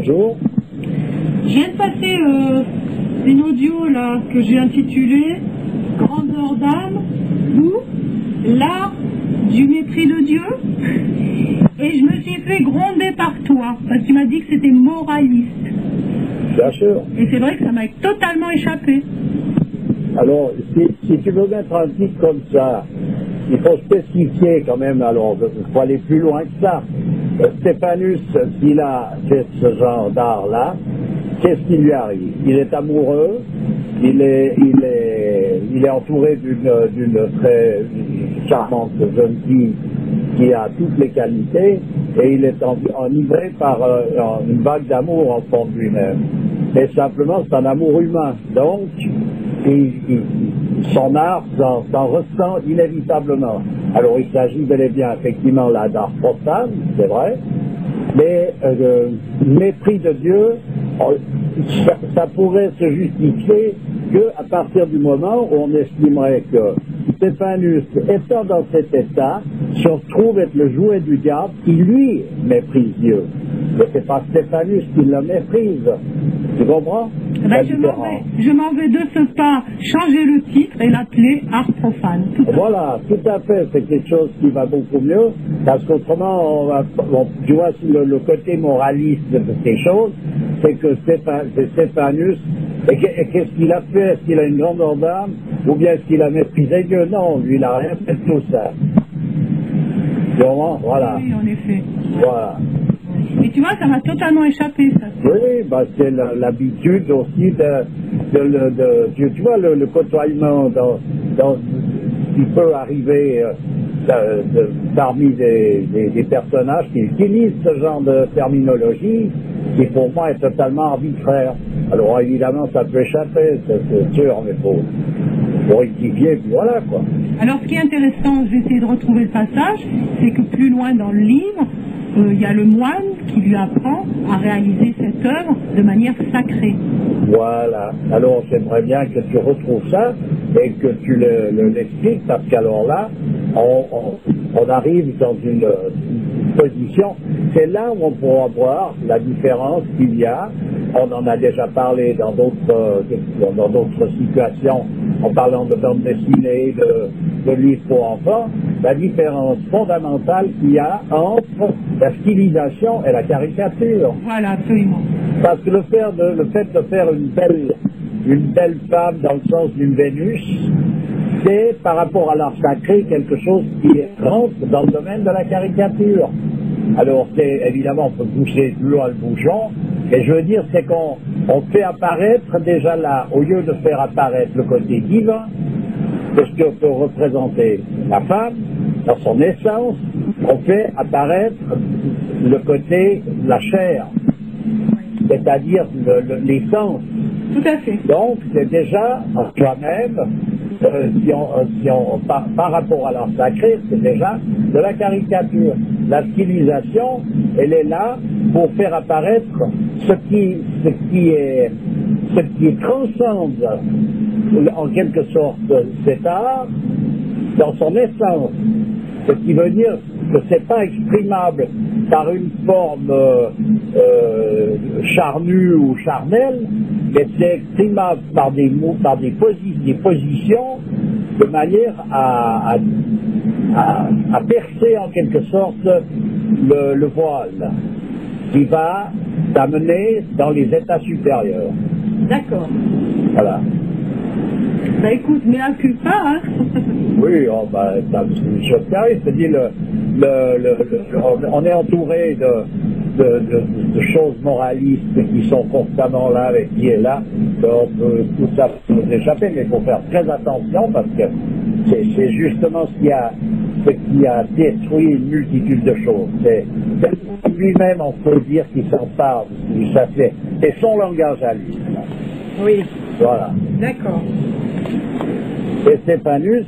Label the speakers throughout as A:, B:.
A: bonjour.
B: Je viens de passer une audio là que j'ai intitulée Grandeur d'âme ou l'art du mépris de Dieu. Et je me suis fait gronder par toi parce que tu m'as dit que c'était moraliste.
A: Bien sûr.
B: Et c'est vrai que ça m'a totalement échappé.
A: Alors, si tu veux mettre un titre comme ça, il faut spécifier quand même, alors il faut aller plus loin que ça. Stéphanus, s'il a fait ce genre d'art-là, qu'est-ce qui lui arrive? Il est amoureux, il est entouré d'une très charmante jeune fille qui a toutes les qualités, et il est enivré par une vague d'amour en fond de lui-même. Mais simplement, c'est un amour humain. Donc, son art s'en ressent inévitablement. Alors, il s'agit bel et bien, effectivement, là, d'art profane, c'est vrai, mais mépris de Dieu, ça pourrait se justifier qu'à partir du moment où on estimerait que Stéphanus, étant dans cet état, se retrouve être le jouet du diable qui, lui, méprise Dieu. Mais c'est pas Stéphanus qui le méprise. Tu comprends?
B: Ben, je m'en vais de ce pas changer le titre et l'appeler art profane.
A: Voilà, tout à fait, c'est quelque chose qui va beaucoup mieux, parce qu'autrement, tu vois, le côté moraliste de ces choses, c'est que Stéphanus, et qu'est-ce qu'il a fait? Est-ce qu'il a une grande d'âme, ou bien est-ce qu'il a méprisé Dieu? Non, lui, il n'a rien fait de tout ça. Voilà.
B: Oui, en effet.
A: Voilà.
B: Et tu vois, ça m'a totalement échappé, ça.
A: Oui, bah, c'est l'habitude aussi tu vois, le côtoiement qui peut arriver parmi des personnages qui utilisent ce genre de terminologie, qui pour moi est totalement arbitraire. Alors évidemment, ça peut échapper, c'est sûr, mais faut rectifier, puis voilà, quoi.
B: Alors, ce qui est intéressant, j'ai essayé de retrouver le passage, c'est que plus loin dans le livre, il y a le moine qui lui apprend à réaliser cette œuvre de manière sacrée.
A: Voilà. Alors, j'aimerais bien que tu retrouves ça et que tu l'expliques, parce qu'alors là, on arrive dans une position, c'est là où on pourra voir la différence qu'il y a. On en a déjà parlé dans d'autres situations, en parlant de bande dessinée, de livres pour enfants, la différence fondamentale qu'il y a entre la stylisation et la caricature.
B: Voilà, absolument.
A: Parce que le fait de faire une belle femme dans le sens d'une Vénus, c'est par rapport à l'art sacré quelque chose qui rentre dans le domaine de la caricature. Alors, évidemment, on peut pousser plus loin le bouchon, et je veux dire, c'est qu'on fait apparaître déjà là, au lieu de faire apparaître le côté divin, de ce que peut représenter la femme, dans son essence, on fait apparaître le côté, la chair, c'est-à-dire l'essence.
B: Tout à fait.
A: Donc, c'est déjà en soi-même, par rapport à l'art sacré, c'est déjà de la caricature. La stylisation, elle est là pour faire apparaître ce qui transcende en quelque sorte cet art dans son essence. Ce qui veut dire que c'est pas exprimable par une forme charnue ou charnelle, mais c'est exprimable par des mots, par des positions, de manière à percer en quelque sorte le voile, qui va t'amener dans les états supérieurs.
B: D'accord.
A: Voilà.
B: Bah écoute, mais incule pas, hein.
A: Oui, c'est une chose qui arrive, c'est-à-dire on est entouré de choses moralistes qui sont constamment là et qui est là, donc tout ça peut nous échapper, mais il faut faire très attention parce que c'est justement ce qui a détruit une multitude de choses. C'est lui-même, on peut dire qu'il s'en parle, c'est son langage à lui.
B: Oui.
A: Voilà.
B: D'accord.
A: Et Stéphanus,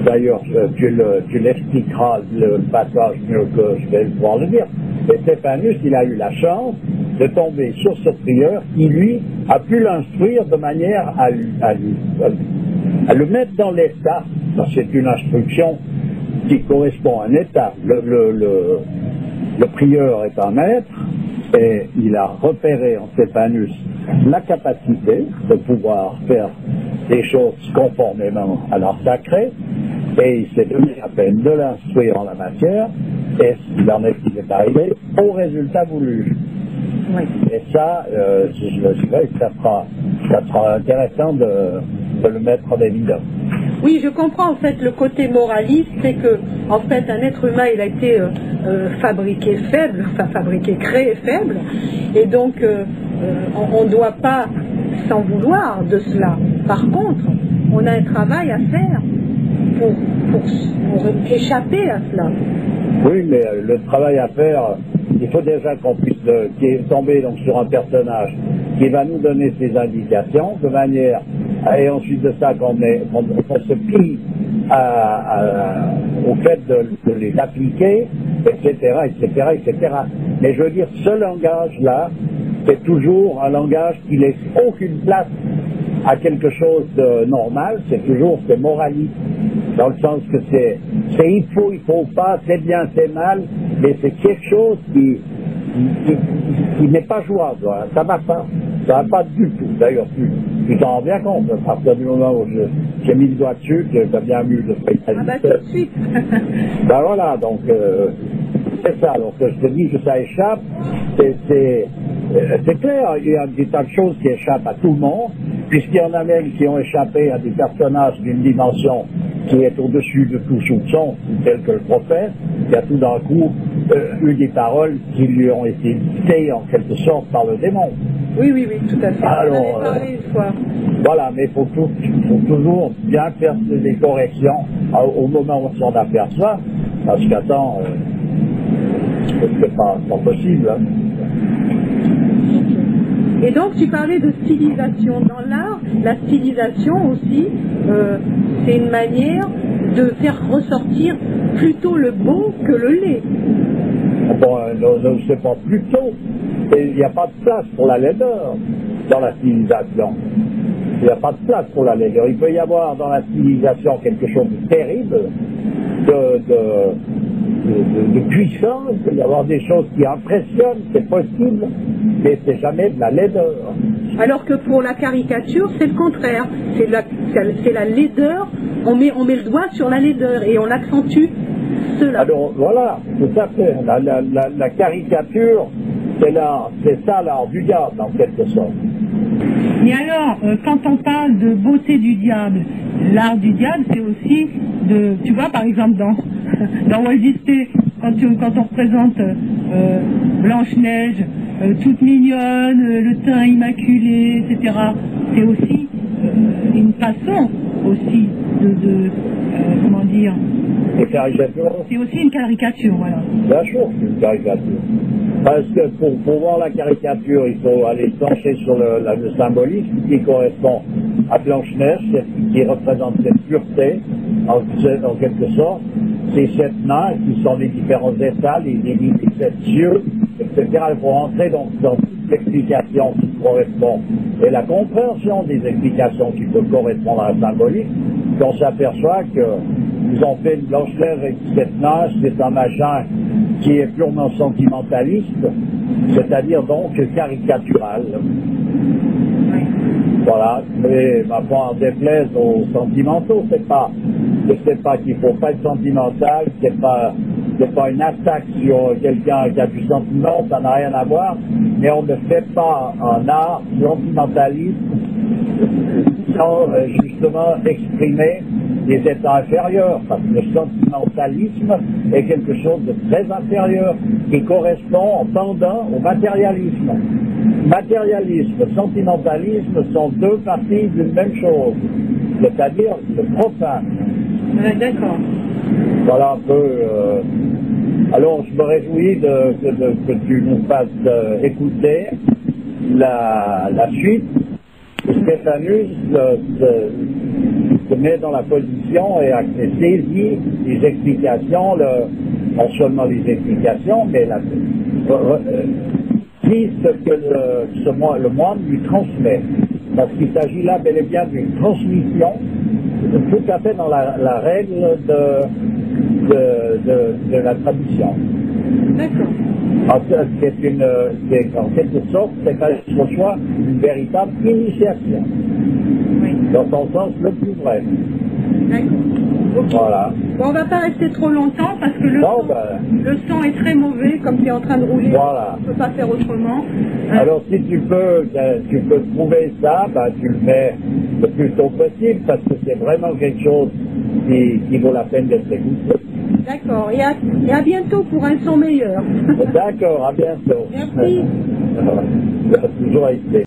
A: d'ailleurs, tu l'expliqueras le passage mieux que je vais pouvoir le dire. Et Stéphanus, il a eu la chance de tomber sur ce prieur qui, lui, a pu l'instruire de manière à le mettre dans l'état. C'est une instruction qui correspond à un état. Le prieur est un maître, Et il a repéré en Stéphanus la capacité de pouvoir faire des choses conformément à l'art sacré, et il s'est donné la peine de l'instruire en la matière, et il en est arrivé au résultat voulu.
B: Oui.
A: Et ça, je dirais que ça sera intéressant de le mettre en évidence.
B: Oui, je comprends en fait le côté moraliste, c'est que en fait un être humain il a été fabriqué faible, créé faible, et donc on ne doit pas s'en vouloir de cela. Par contre, on a un travail à faire pour échapper à cela.
A: Oui, mais le travail à faire, il faut déjà qu'on puisse tomber donc sur un personnage qui va nous donner ses indications de manière, et ensuite de ça qu'on se plie au fait de les appliquer, etc. Mais je veux dire, ce langage-là, c'est toujours un langage qui laisse aucune place à quelque chose de normal, c'est moraliste, dans le sens que c'est il faut pas, c'est bien, c'est mal, mais c'est quelque chose qui n'est pas jouable, hein. Ça va pas du tout, d'ailleurs, tu t'en rends bien compte, à partir du moment où j'ai mis le doigt dessus, que t'as bien vu de
B: Ah bah tout de suite.
A: Ben voilà, donc c'est ça, donc je te dis que ça échappe, c'est clair, il y a des tas de choses qui échappent à tout le monde, puisqu'il y en a même qui ont échappé à des personnages d'une dimension qui est au-dessus de tout soupçon, tel que le prophète, qui a tout d'un coup eu des paroles qui lui ont été dictées en quelque sorte par le démon.
B: Oui, tout à fait.
A: Alors, voilà, mais il faut toujours bien faire des corrections au moment où on s'en aperçoit, parce qu'attends, c'est pas possible. Hein.
B: Et donc tu parlais de stylisation dans l'art. La stylisation aussi, c'est une manière de faire ressortir plutôt le beau que le laid.
A: Bon, non, c'est pas plutôt. Il n'y a pas de place pour la laideur dans la stylisation. Il n'y a pas de place pour la laideur. Il peut y avoir dans la stylisation quelque chose de terrible, de puissant, il peut y avoir des choses qui impressionnent, c'est possible, mais c'est jamais de la laideur.
B: Alors que pour la caricature, c'est le contraire. C'est la laideur, on met le doigt sur la laideur et on accentue cela.
A: Alors voilà, tout à fait. La caricature, c'est ça l'art du diable en quelque sorte.
B: Et alors, quand on parle de beauté du diable, l'art du diable, c'est aussi tu vois, par exemple, dans Walt Disney, quand on représente Blanche-Neige, toute mignonne, le teint immaculé, etc., c'est aussi une façon aussi comment dire,
A: Une caricature.
B: c'est aussi une caricature, voilà.
A: Bien sûr, c'est une caricature. Parce que pour voir la caricature, il faut aller pencher sur le symbolisme qui correspond à Blanche-Neige, qui représente cette pureté, en quelque sorte. Ces 7 mains qui sont les différents états, les 7 yeux, etc. Il faut rentrer dans toute l'explication qui correspond et la compréhension des explications qui peuvent correspondre à la symbolique, qu'on s'aperçoit que ils ont fait une Blanche-Neige avec 7 nages, c'est un machin qui est purement sentimentaliste, c'est-à-dire donc caricatural. Voilà, mais ma foi en déplaise aux sentimentaux, c'est pas qu'il faut pas être sentimental, c'est pas une attaque sur quelqu'un qui a du sentiment, ça n'a rien à voir, mais on ne fait pas un art sentimentaliste sans justement exprimer des états inférieurs, parce que le sentimentalisme est quelque chose de très inférieur, qui correspond en pendant au matérialisme. Matérialisme et sentimentalisme sont deux parties d'une même chose, c'est-à-dire le profane.
B: D'accord.
A: Voilà un peu. Alors, je me réjouis que tu nous fasses écouter la suite. Stéphanus se met dans la position et saisit les explications, non seulement les explications, mais dit ce que le moine lui transmet. Parce qu'il s'agit là bel et bien d'une transmission, tout à fait dans la règle de la tradition.
B: D'accord.
A: En quelque sorte, c'est pour soi une véritable initiation.
B: Oui.
A: Dans son sens le plus vrai.
B: D'accord. Ok.
A: Voilà.
B: Bon, on va pas rester trop longtemps parce que le sang est très mauvais, comme tu es en train de rouler.
A: Voilà.
B: On ne peut pas faire autrement.
A: Alors si tu peux trouver ça, tu le fais le plus tôt possible parce que c'est vraiment quelque chose qui vaut la peine d'être écouté.
B: D'accord. Et à bientôt pour un son meilleur.
A: D'accord, à bientôt.
B: Merci.
A: Toujours été.